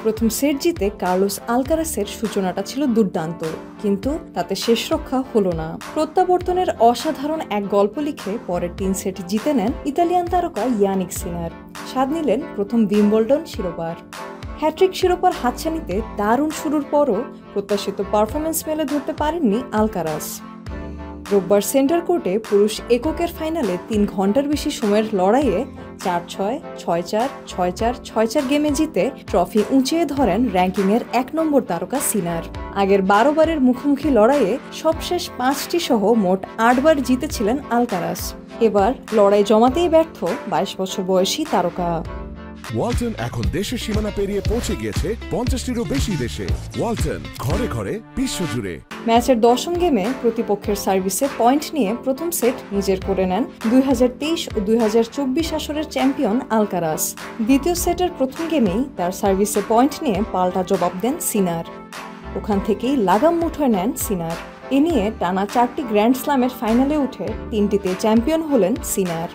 প্রথম সেট জিতে কার্লোস আলকারাসের সূচনাটা ছিল দুর্দান্ত, কিন্তু তাতে শেষ রক্ষা হলো না। প্রত্যাবর্তনের অসাধারণ এক গল্প লিখে পরের 3 সেট জিতে নেন ইতালিয়ান তারকা ইয়ানিক সিনার। স্বাদ নিলেন প্রথম উইম্বলডন শিরোপার। হ্যাট্রিক শিরোপার হাতছানিতে দারুণ শুরুর পরও প্রত্যাশিত পারফরমেন্স মেলে ধরতে পারেননি আলকারাস। রোববার সেন্টার কোর্টে পুরুষ এককের ফাইনালে 3 ঘন্টার বেশি সময়ের লড়াইয়ে 4-6, 6-4, 6-4, 6-4 গেমে জিতে ট্রফি উঁচিয়ে ধরেন র্যাঙ্কিংয়ের 1 নম্বর তারকা সিনার। আগের 12 বারের মুখোমুখি লড়াইয়ে সবশেষ 5টি সহ মোট 8 বার জিতেছিলেন আলকারাস। এবার লড়াই জমাতেই ব্যর্থ 22 বছর বয়সী তারকা। ওয়ালটন এখন দেশের সীমানা পেরিয়ে পৌঁছে গিয়েছে 50টিরও বেশি দেশে। ওয়ালটন, ঘরে ঘরে বিশ্বজুড়ে। ম্যাচের 10ম গেমে প্রতিপক্ষের সার্ভিসে পয়েন্ট নিয়ে প্রথম সেট নিজের করে নেন 2023 ও 2024 আসরের চ্যাম্পিয়ন আলকারাস। দ্বিতীয় সেটের প্রথম গেমেই তার সার্ভিসে পয়েন্ট নিয়ে পাল্টা জবাব দেন সিনার। ওখান থেকেই লাগাম মুঠোয় নেন সিনার। এ নিয়ে টানা 4টি গ্র্যান্ড স্ল্যামের ফাইনালে উঠে 3টিতে চ্যাম্পিয়ন হলেন সিনার।